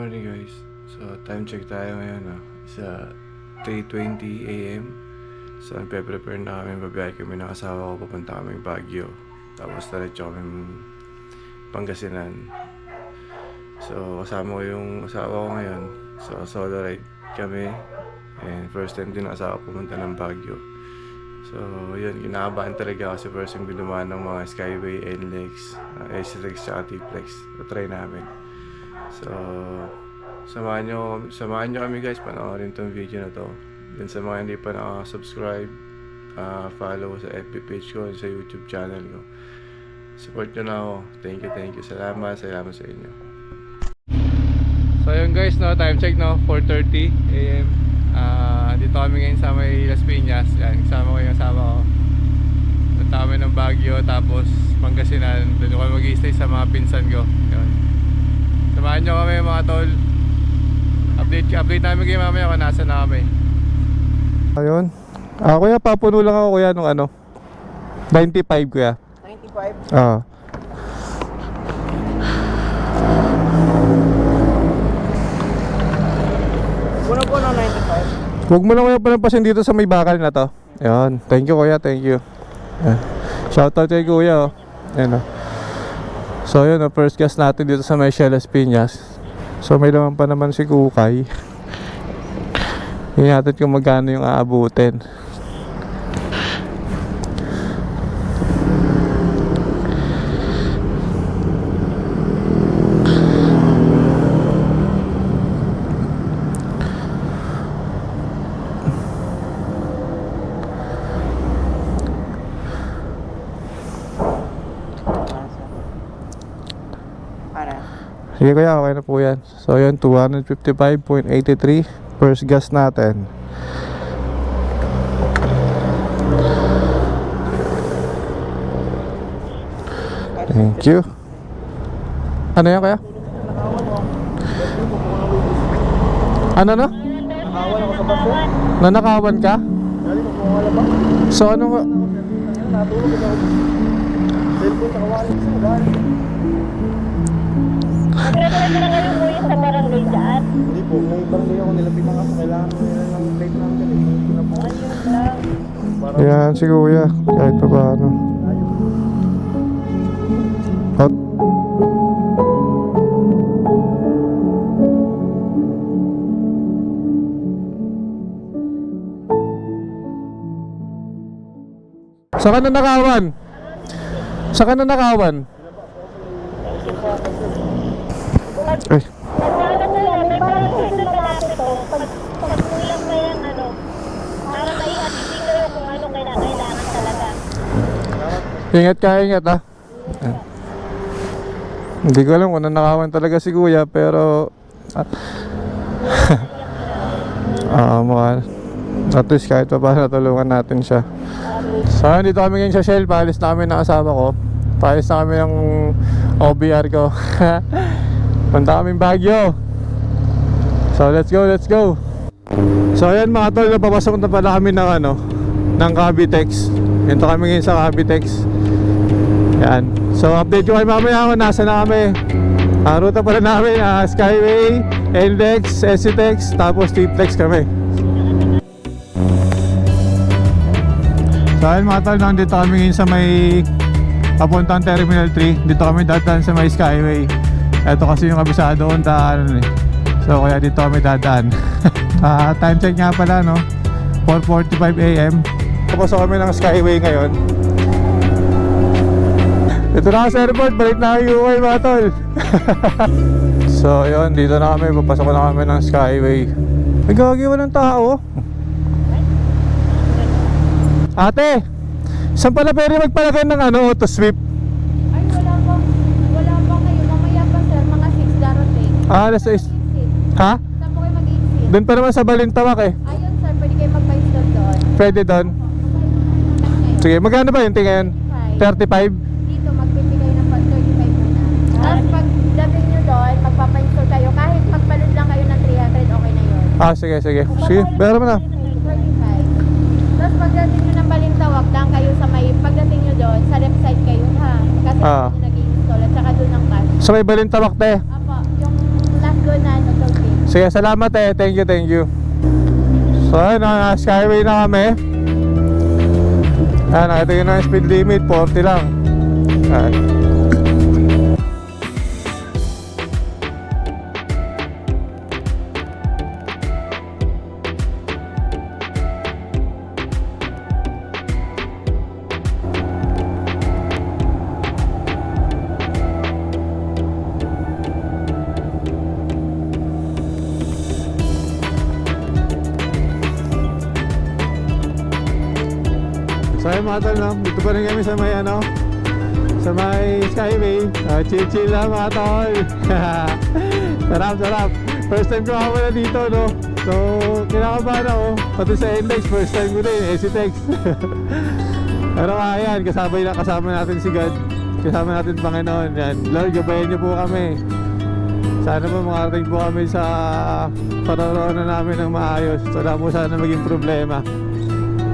morning guys. So time check tayo ngayon sa 3:20 AM. So nagpe-prepare na kami, babiyahe kami ng asawa ko, papunta kami Baguio. Tapos diretso kami Pangasinan. So kasama ko yung asawa ko ngayon. So solo ride kami. And first time din ang asawa ko pumunta ng Baguio. So yun, kinakabahan talaga kasi first time binumaan ng mga Skyway, NLEX, SLEX, at T-Flex. Try namin. So samahan nyo kami guys, panoorin tong video na to. Then sa mga hindi pa nakaka-subscribe, follow sa FB page ko, sa YouTube channel ko. Support nyo na ako. Thank you. Salamat sa inyo. So yun guys, time check 4:30 AM. Dito kami ngayon sa may Las Piñas. Yan, kasama ko yung asawa ko. Punta kami ng Baguio, tapos Pangasinan. Doon kami mag-i-stay sa mga pinsan ko. Yun. Samahan nyo kami mga tol. Update namin kayo mamaya kung nasa na kami. Ayun. Kuya, papuno lang ako kuya nung 95 kuya. 95? Oo. Puno po ng 95. Huwag mo lang kuya palampasin dito sa may bakal na to. Ayun. Thank you kuya, thank you. Ayan. Shoutout kay kuya Ayan So yun, first gas natin dito sa may Las Piñas. So may laman pa naman si Kukay. Hindi natin kung magkano yung aabutin. Sige kuya, okay na po yan. So yun, 255.83 first gas natin. Thank you. Ano yan kuya? Ano no? Nakawan ako sa baso. Nanakawan ka? Dali mo kung wala ba? So ano nga? Natulog ako. Cellphone sa kawalan sa dali. Nagre-record na kayo kuya sa barangay dyan? Hindi po, may barangay ako nilapitan kasi kailangan ko nila ng plate number. Hindi na po. Ayun lang. Ayan si kuya, kahit pa paano. Saan ka na nakawan? Saan ka na nakawan? Ay. Nagkala ko yan, may parang susunod na natin ito. Pag kulang pa yan, para maihatid kayo kung ano kailangan talaga. Ingat ka, ingat ha. Hindi ko alam kung nanakawan talaga si kuya, pero mukha at least kahit pa paano natulungan natin siya. So dito kami ngayon sa Shell, paalis na kami ng asawa ko. Paalis na kami ng OBR ko. Punta kaming Baguio. So let's go. So ayan mga tol, napapasok na pala kami ng Cavitex. Dito kami ngayon sa Cavitex. Yan. So update ko kayo mamaya kung nasa na kami. Ruta pala namin Skyway, NLEX, SCTEX, tapos T-Flex kami. So ayun mga tol, nandito kami ngayon sa may papuntang Terminal 3. Dito kami dadaan sa may Skyway. Ito kasi yung kabisado kong daan So kaya dito kami dadaan. Time check nga pala 4:45 AM. Tapos kami ng Skyway ngayon. Ito na sa airport, balik na kayo UK mga tol. So yun, dito na kami, papasok na kami ng Skyway. May gagi, walang tao. Ate, saan pala pwede magpalagay ng auto sweep? Ay, wala pa kayo. Mamaya pa sir, mga 6 darating. Alas 6. Ha? Saan po kayo mag-exit? Doon pa naman sa Balintawak eh. Ayun sir, pwede kayo mag-install doon. Pwede doon. Sige, magkano ba yung tingin? 35? Dito, magbibigay ng 35 muna. Tapos pag dating nyo doon, magpapa-install kayo. Kahit magpalod lang kayo ng 300, okay na yun. Sige. Sige, pero mo na. 35. Tapos pagdating nyo ng Balintawak, lang kayo sa may, pagdating nyo doon, sa left side kayo ha. Kasi Ah. nag-install at saka doon ang cash. Sa may Balintawak te. Apo, yung last ko na ano to, Kim. Sige, salamat eh. Thank you, thank you. So, ayun, Skyway na kami. Nakita nyo na yung speed limit, 40 lang. Ayan. So ayun mga tol, no? Dito pa rin kami sa may ano, sa may Skyway. Chill lang mga tol. Sarap, sarap. First time ko ako na dito, no? So kinakabahan ako. Pati sa Index, first time ko din, SCTEX. Pero ayan, kasama natin si God. Kasama natin Panginoon. Yan. Lord, gabayan niyo po kami. Sana po makarating po kami sa paroroonan namin ng maayos. Wala po sana maging problema.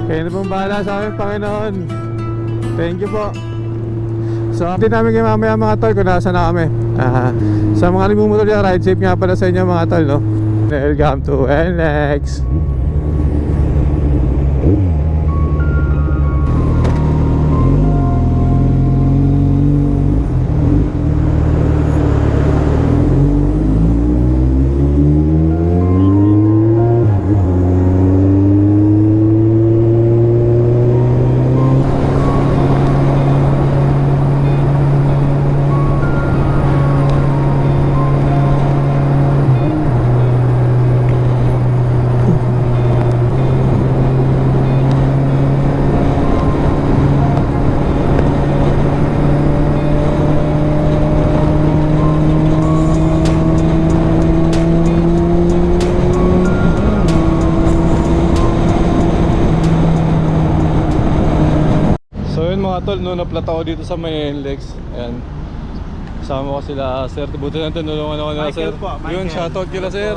Kaya na pong bahala sa amin, Panginoon. Thank you po. So, update namin kayo mamaya mga tol kung nasa na kami. Sa mga nagmumotor dyan, ride safe nga pala sa inyo mga tol, no? Welcome to NLEX. Mga tol, no, naplata ko dito sa may NLEX. Ayan. Kasama ko sila, sir. Buti na tinulungan ako nila, sir. Yun, shoutout kila, sir.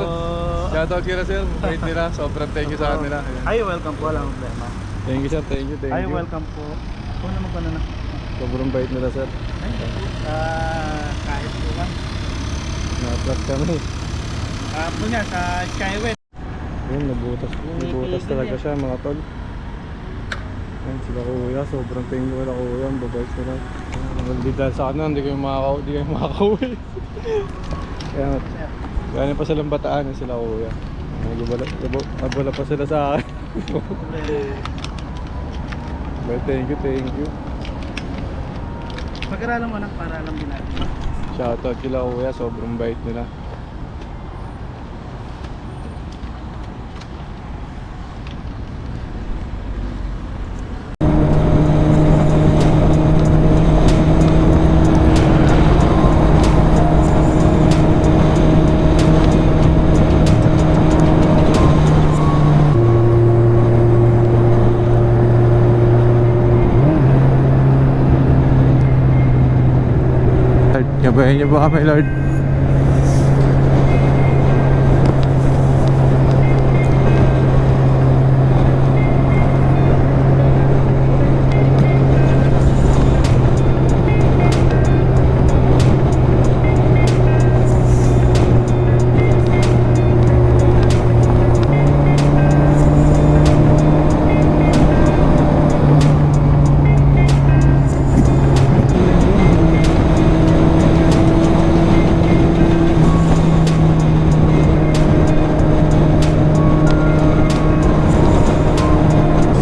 Shoutout kila, sir. Wait nila. Sobrang thank you sa kanila. Ay, welcome po. Walang problema. Thank you, sir. Thank you, thank you. Ay, welcome po. Ako naman ko na. Sobrang bait nila, sir. Kahit po ba? Na-plus kami. Po niya, sa Skyway. Yun, nabutas talaga siya, mga tol. Ayan, sila kuya, sobrang thank you kila kuya, ang babait sila. Hindi dahil sa akin, hindi kayo makakauwi. Kaya pa silang bataan sila kuya. Nagabala pa sila sa akin. But thank you. Pag-aralan mo na, para alam din natin. Shoutout kila kuya, sobrang bait nila. Gabayan niyo po kami, Lord.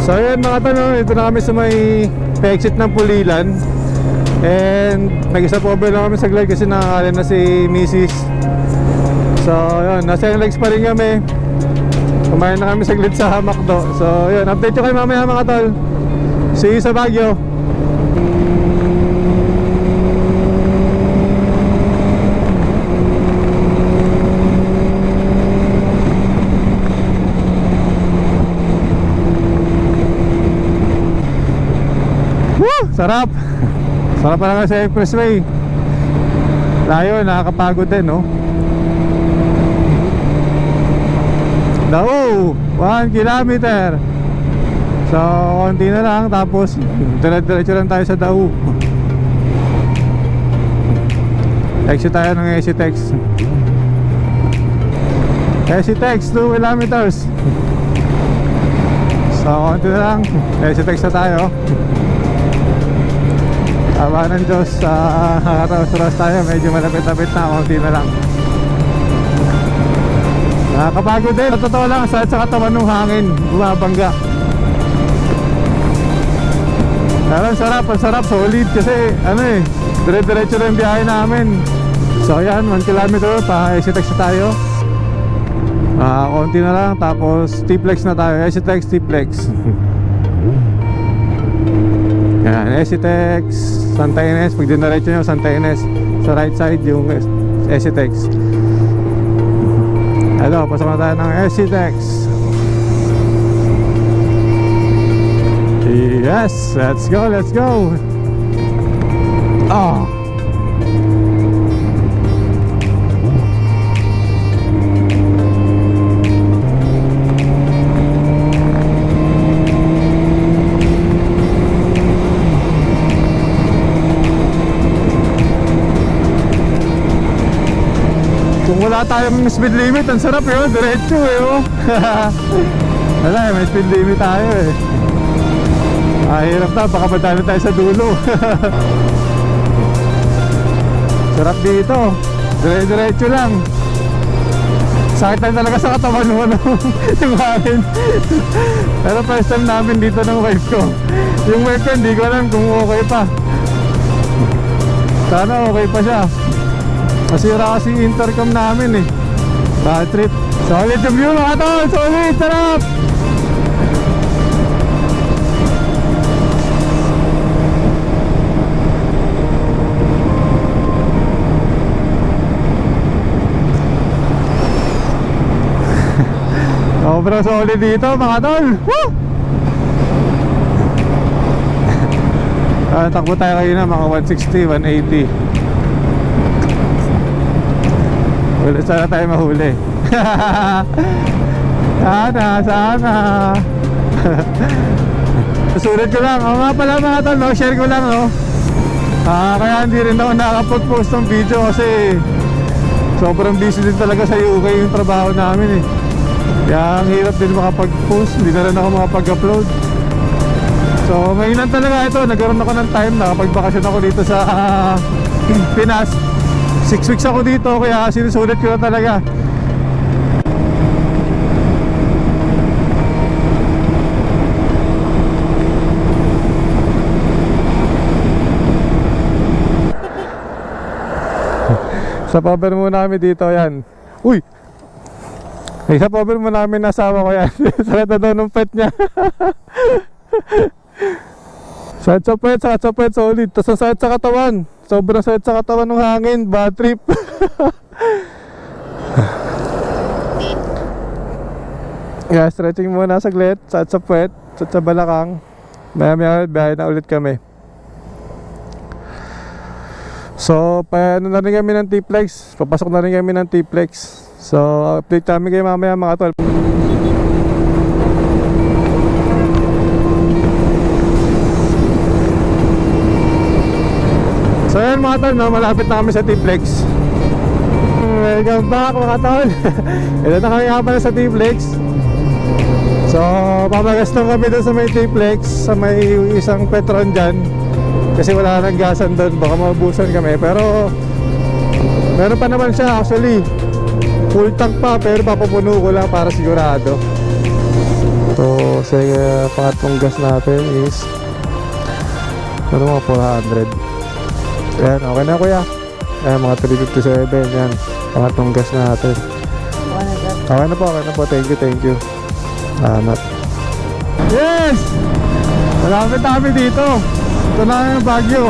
So ayan mga tanong, ito na kami sa may exit ng Pulilan. And nag-stop over na kami saglit kasi nakakala na si Mrs. So yun, nasa legs pa rin kami. Kumain na kami saglit sa McDo. So yun, update ko kayo mamaya mga tol. See you sa Baguio. Sarap! Sarap pa lang sa expressway. Layo, nakakapagod din, no? Dao! 1 kilometer. So, konti na lang. Tapos, diretso lang tayo sa Dao. Exit tayo ng SCTEX. Esitex 2 kilometers. So konti na lang, Esitex na tayo. Awa ng Diyos, nakatawas-tawas tayo. Medyo malapit-lapit na, konti na lang. Nakakapagod din. Sa totoo lang, sa katawan ng hangin, bumabangga. Pero ang sarap, solid. Kasi dire-diretso na yung biyahe namin. So yan, 1 kilometer pa, Esitex na tayo. Konti na lang, tapos T-Flex na tayo. Esitex, T-Flex. Yan, Esitex, Santa Ines. Pag dinaretso nyo, Santa Ines. Sa right side yung Esitex. Hello, pasok na tayo ng Esitex. Yes, let's go, let's go. Oh. Kung wala tayong speed limit, ang sarap yun, diretso oh. Wala may speed limit tayo hirap na, baka madali tayo sa dulo. Sarap dito, diretso lang. Sakit lang talaga sa katawan mo yung hangin. Pero first time namin dito ng wife ko. Yung wife ko, hindi ko alam kung okay pa. Sana okay pa siya. Masira kasi intercom namin bad trip. Solid yung view mga tol, solid, sarap. Sobrang solid dito mga tol. Woo! Takbo tayo kayo na mga 160, 180. Wala, sana tayo mahuli. Sana susunod ko lang. O nga pala mga tol, share ko lang kaya hindi rin ako nakapag-post ng video kasi sobrang busy din talaga sa UK yung trabaho namin kaya ang hirap din makapag-post. Hindi na rin ako makapag-upload. So ngayon lang talaga ito, nagkaroon ako ng time. Nakapagbakasyon ako dito sa Pinas. 6 weeks ako dito kaya sinusulit ko na talaga. Sa power mo namin dito yan. Uy! Sa power mo namin nasawa ko yan. Sakit na daw ng pet niya. Sakit sa pet, solid. Tapos ang sakit sa katawan. Sobrang sakit sa katawan ng hangin. Bad trip. Yeah, stretching muna saglit. Sakit sa pet, sakit sa balakang. Maya biyahe na ulit kami. So, paano na rin kami ng T-Flex. Papasok na rin kami ng T-Flex. So, update kami kayo mamaya mga tol. So yan mga tol, malapit na kami sa T-Flex. Welcome back mga tol. Ito na kami nga pala sa T-Flex. So, papagaston kami doon sa may T-Flex. Sa may isang Petron dyan. Kasi wala nang gasan doon, baka maubusan kami. Pero meron pa naman siya actually. Full tank pa, pero papapuno ko lang para sigurado. So, sige, pangatlong gas natin is ano mga 400. Ayan, okay na kuya. Ayan, mga 357. Yan, pangatlong gas natin. Okay na po, thank you. Salamat. Yes! Malapit kami dito. Ito na yung Baguio.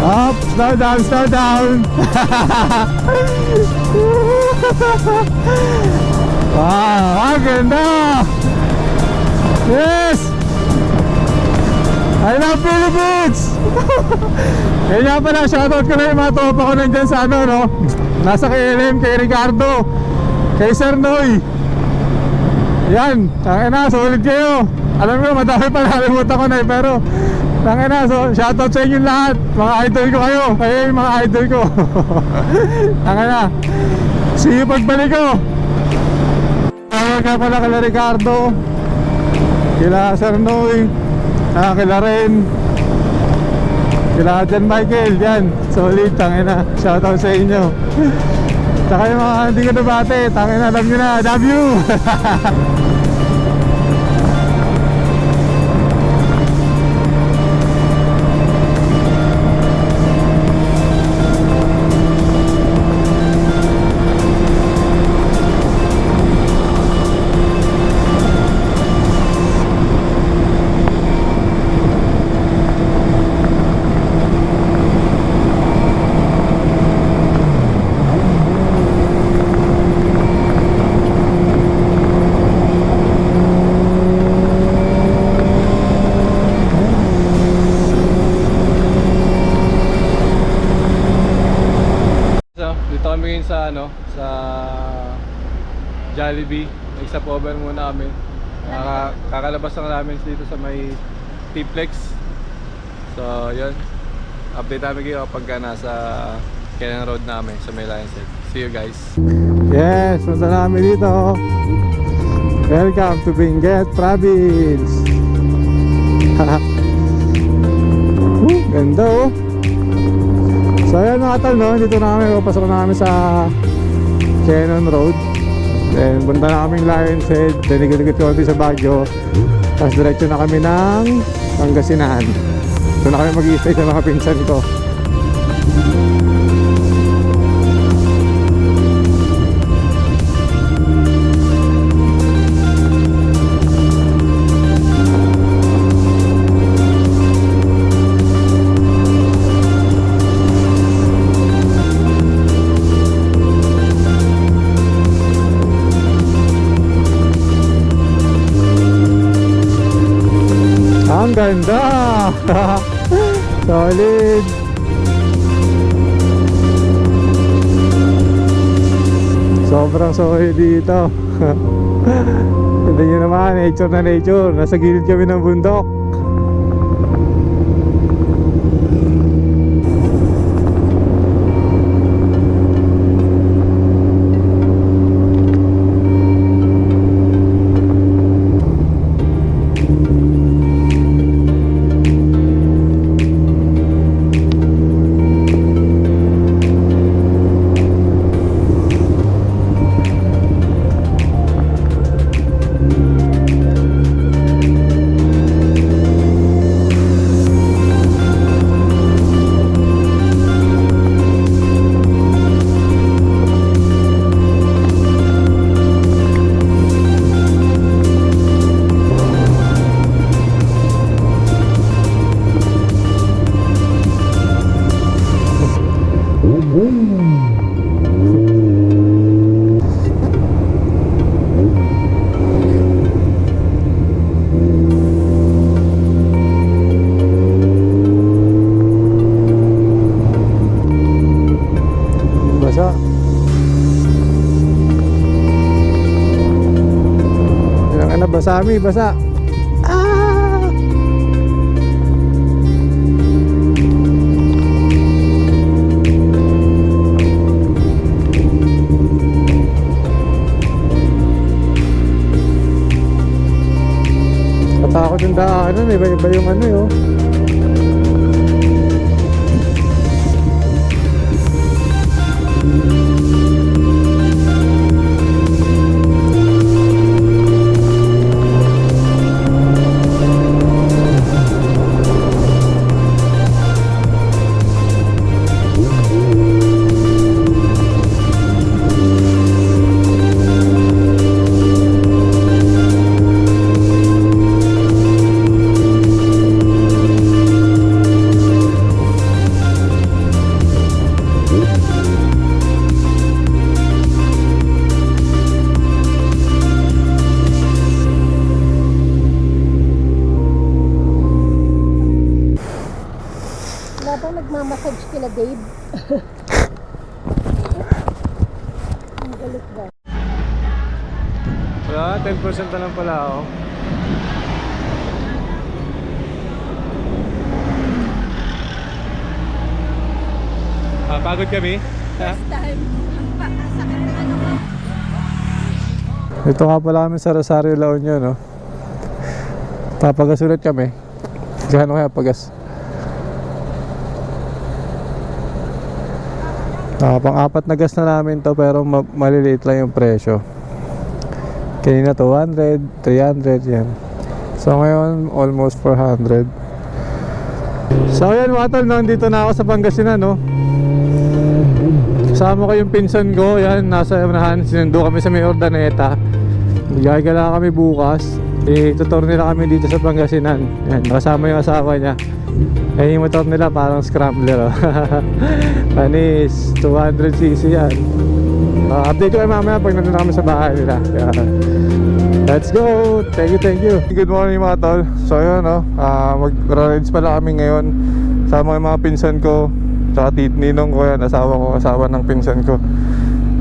Up, slow down. Wow, ang ganda. Yes! I love Philippines! Kaya nga pala, shoutout ko na yung mga tropa ko nandyan sa nasa KLM, kay Ricardo, kay Sir Noy. Yan, solid kayo. Alam ko, madami pa nakalimutan ko pero Tangina, so shoutout sa inyo lahat. Mga idol ko kayo. Kayo yung mga idol ko. Tangina. See you pagbalik ko. Nga pala kala Ricardo, kila Sir Noy, kila Ren, kila John Michael. Yan, solid. Tangina, shoutout sa inyo. Tsaka yung mga hindi ko nabate, tangina, alam nyo na, love you. So, dito kami ngayon sa sa Jollibee. Nag-stopover muna kami. Kakalabas lang namin dito sa may T-Plex. So, yun. Update namin kayo kapag nasa Cannon Road namin sa may Lions Head. See you guys. Yes, punta namin dito. Welcome to Benguet Province. Ganda oh. So ayan mga tol, no? Dito na kami, papasok na kami sa Cannon Road. Then punta na kaming Lions Head. Then ikot-ikot konti sa Baguio. Tapos diretso na kami ng Pangasinan. Doon na kami mag-i-stay sa mga pinsan ko. Ang ganda. Solid. Sobrang solid dito. Ganda nyo naman, nature na nature. Nasa gilid kami ng bundok. Basa. Kailangan na basami, basa. Ah! Katakot yung daanan, iba-iba yung ano yun. Wala bang nagmamassage kila Dave? Ang galit ba? Wala, 10% na lang pala ako. Pagod kami? Ha? First time. Ang sakit ng ano ko. Ito nga pala kami sa Rosario, La Union, no? Papagas ulit kami. Gano'n kaya pagas? Pang-apat na gas na namin to, pero maliliit lang yung presyo. Kanina 200, 300 yan. So ngayon almost 400. So yan mga tol, nandito na ako sa Pangasinan, no? Kasama ko yung pinsan ko, yan, nasa unahan. Sinundo kami sa may Ordaneta. Gagala kami bukas. Itutur nila kami dito sa Pangasinan. Yan, kasama yung asawa niya. Eh, yung motor nila parang scrambler, oh. Panis, 200cc yan. Update ko kayo mamaya pag nandun kami sa bahay nila. Yeah. Let's go! Thank you! Good morning mga tol. So yun, no? Mag-rides pala kami ngayon. Sama yung mga pinsan ko. Tsaka ninong ko yan, asawa ng pinsan ko.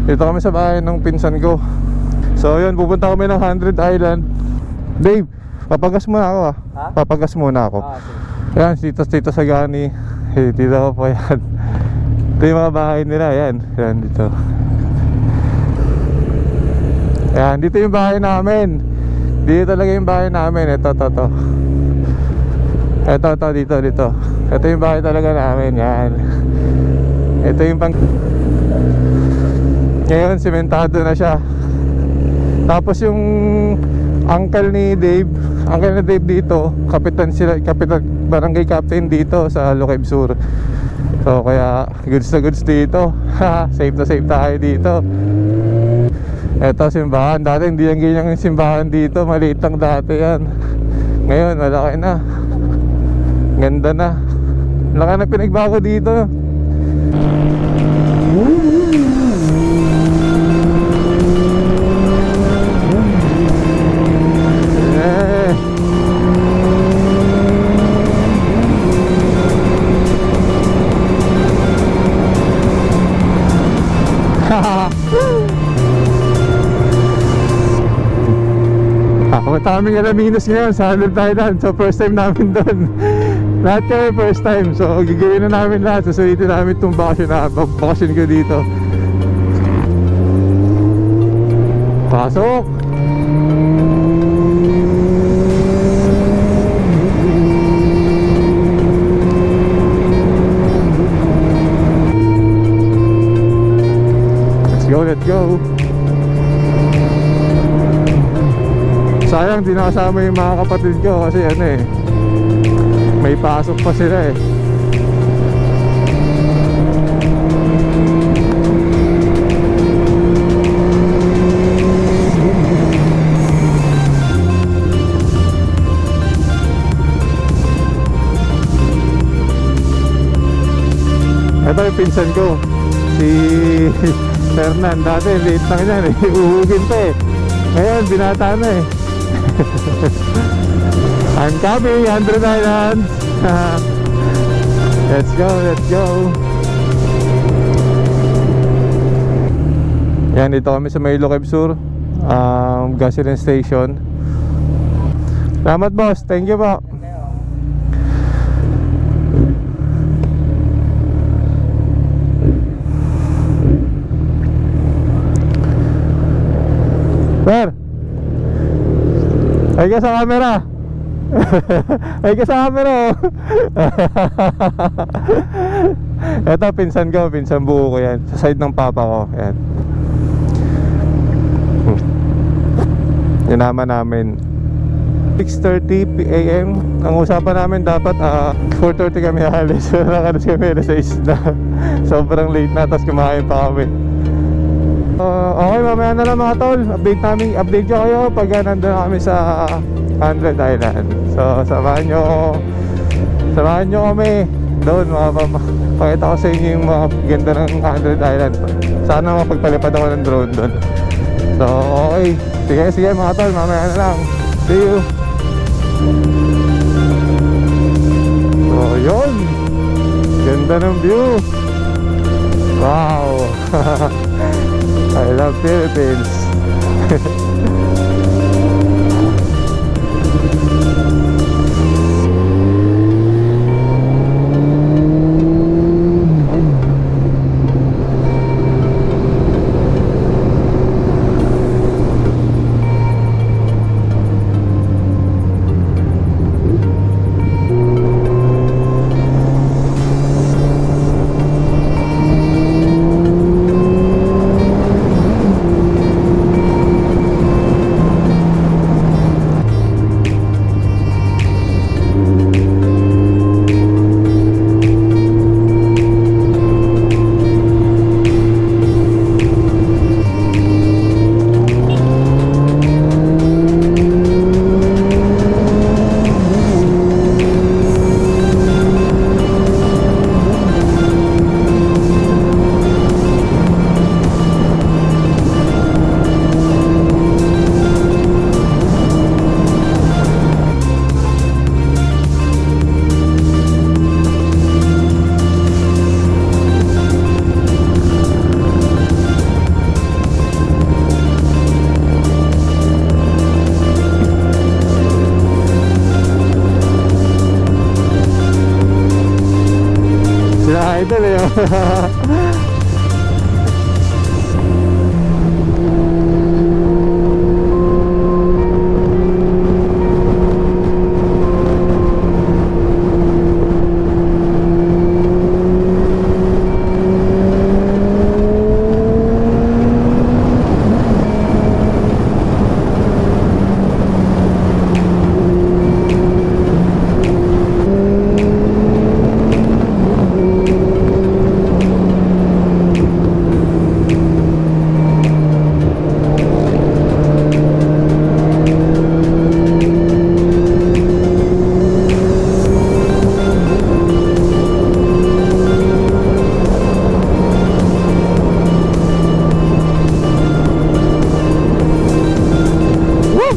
Dito kami sa bahay ng pinsan ko. So yun, pupunta kami ng 100 Island. Dave, papagas muna ako, ha? Papagas muna ako. Yan, tito sa Gani. Dito ko po yan. Ito yung mga bahay nila, yan. Yan, dito. Yan, dito yung bahay namin. Dito talaga yung bahay namin. Ito. Ito, dito. Ito yung bahay talaga namin, yan. Ito yung pang... Ngayon, simentado na siya. Tapos yung uncle ni Dave dito, kapitan, barangay captain dito sa Loqueb Sur. So kaya goods na goods dito. Safe na safe tayo dito. Eto simbahan, dati hindi yan ganyan yung simbahan dito, maliit lang dati yan. Ngayon malaki na, ganda na, laki na pinagbago dito. Mataming Alaminos ngayon sa 100 Island. So first time namin doon. Lahat kami first time. So gagawin na namin lahat. Susulitin namin itong bakasyon ko dito. Pasok! Let's go! Sayang di nakasama yung mga kapatid ko kasi ano eh, may pasok pa sila eh. Ito yung pinsan ko, si Fernan. Dati late lang yan eh, uhugin pa eh. Ngayon binata na eh. I'm coming, 100 Islands. Let's go. Yan, dito kami sa may Loqueb Sur, gasoline station. Salamat boss, thank you po. Sir, ay ka sa camera. Ay ka sa camera. Ito pinsan buo ko yan. Sa side ng papa ko. Yan. Yan naman namin 6:30 AM. Ang usapan namin dapat 4:30 kami alis. So nakalis kami na 6 na. Sobrang late na. Tapos kumain pa kami. Okay, mamaya na lang mga tol. Update ko kayo pag nandun na kami sa 100 Island. So samahan nyo kami doon. Pakita ko sa inyo yung mga ganda ng 100 Island. Sana mapagpalipad ako ng drone doon. So okay, sige mga tol, mamaya na lang. See you. So yun, ganda ng view. Wow. I love Philippines.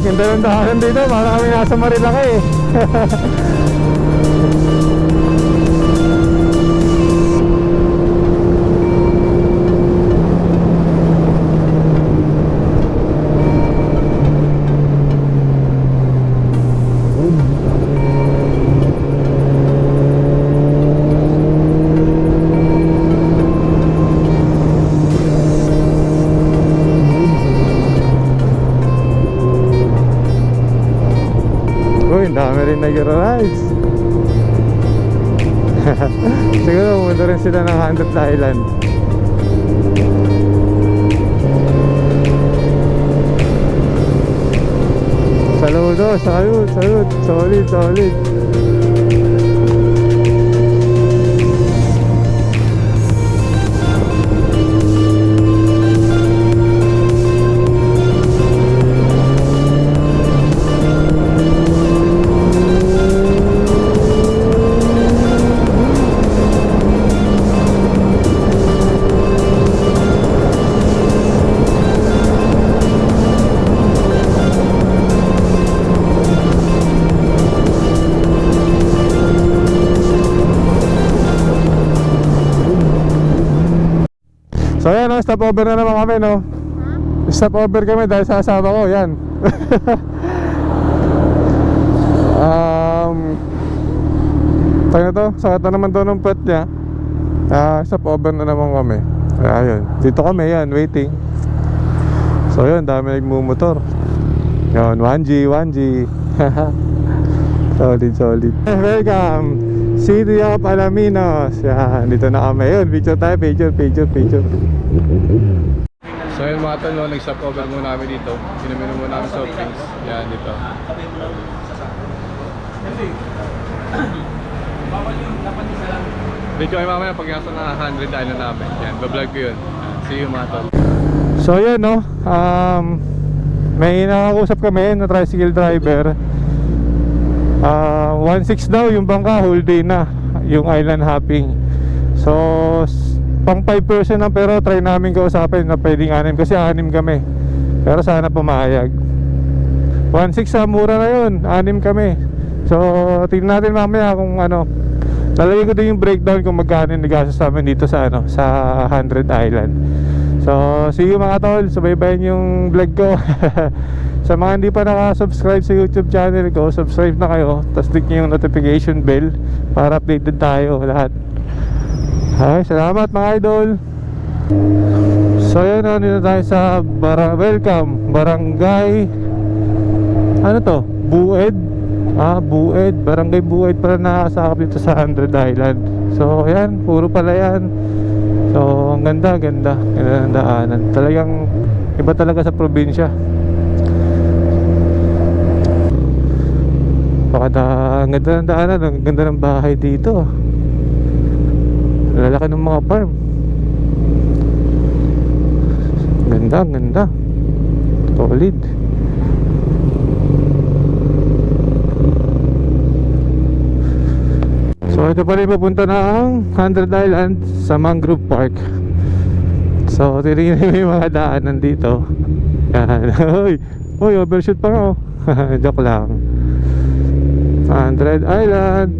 Ganda ng daanan dito, parang kami nasa Marilaki eh. Uy, ang dami rin nag-rides. Siguro pumunta rin sila ng 100th Island. Saludo, salud, salud. Solid, solid. So yan, no, stop over na naman kami, no? Stop over kami dahil sa asawa ko, yan. Tayo na to, sakit na naman daw ng pet niya. Stop over na naman kami. Ayun, dito kami, yan, waiting. So yun, dami nagmumotor. Yun, 1G, 1G. Solid, solid. Welcome, City of Alaminos. Yan, dito na kami. Yun, picture tayo, picture. So yun mga tol, no, nag-stop over muna kami dito. Inuminom muna kami soft drinks. Yan, dito. Video kayo mamaya pag nasa na 100 island namin. Yan, bablog ko yun. See you mga tol. So yun, no, may nakakusap kami na tricycle driver. 1.6 daw yung bangka, whole day na yung island hopping. So pang 5% lang, pero try namin kausapin na pwedeng 6 kasi 6 kami. Pero sana pumayag. 1.6 sa mura na yun, 6 kami. So tingnan natin mamaya kung ano. Lalagay ko din yung breakdown kung magkano yung nagastos namin dito sa ano, sa 100 Island. So see you mga tol, subaybayan yung vlog ko. Sa mga hindi pa naka-subscribe sa YouTube channel ko, subscribe na kayo. Tapos click nyo yung notification bell para updated tayo lahat. Ay, salamat mga idol. So yun, nandito tayo sa welcome, barangay, ano to? Bued. Bued, barangay Bued para nakasakap dito sa 100 Island. So yan, puro pala yan. So ang ganda ng daanan. Talagang iba talaga sa probinsya. Ang ganda ng daanan, ang ganda ng bahay dito. Lalaki ng mga farm. Ganda. Solid. So ito pa rin papunta ng 100 Island sa Mangrove Park. So titignan mo yung mga daanan dito. Yan. Uy, overshoot pa nga oh. Joke lang. 100 Island.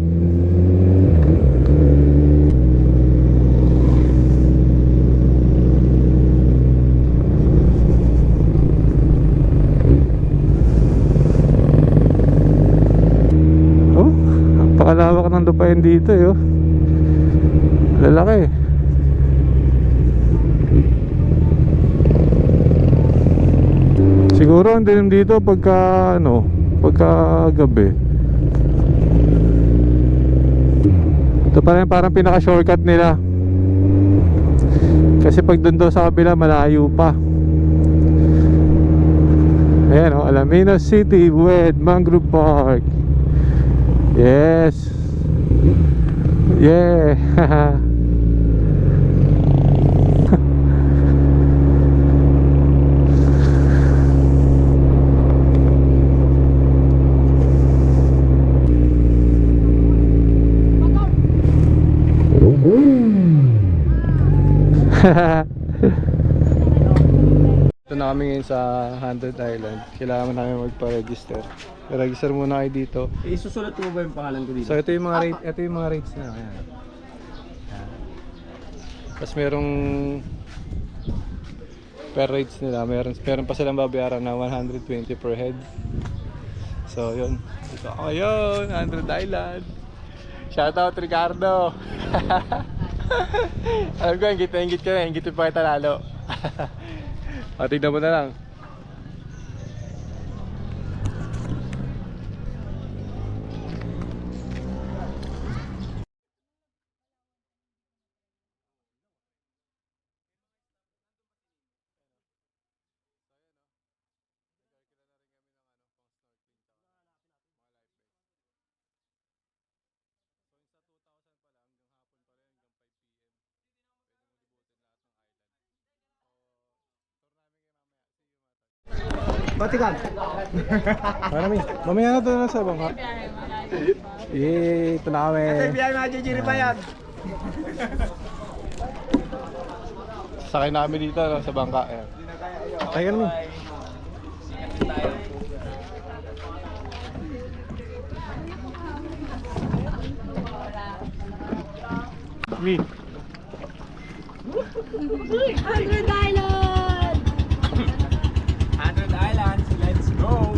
Oh, napakalawak ng lupain dito eh oh. Lalaki. Siguro ang dilim dito pagka ano, pagka gabi. Ito pa rin parang pinaka shortcut nila. Kasi pag doon daw sa kabila malayo pa. Ayan o, Alaminos City with Mangrove Park. Yes. Yeah. Ito na kami ngayon sa 100 Island. Kailangan namin magpa-register. Register muna kayo dito. Isusulat mo ba yung pangalan ko dito? So ito yung mga rate, ito yung mga rates na. Ayan. Tapos merong per rates nila. Meron pa silang babayaran na 120 per head. So yun. Dito ako yun, 100 Island. Shoutout Ricardo. Alam ko, ingit ka na. Ingit pa kita lalo. O, tignan mo na lang. Batikan! Marami. Mamaya na doon sa bangka. Ito na kami. FBI mga jijiri pa yan! Sakay namin dito no, sa bangka. Ayan. Ay, ganun. Me. 100 Island! 100 Islands, let's go!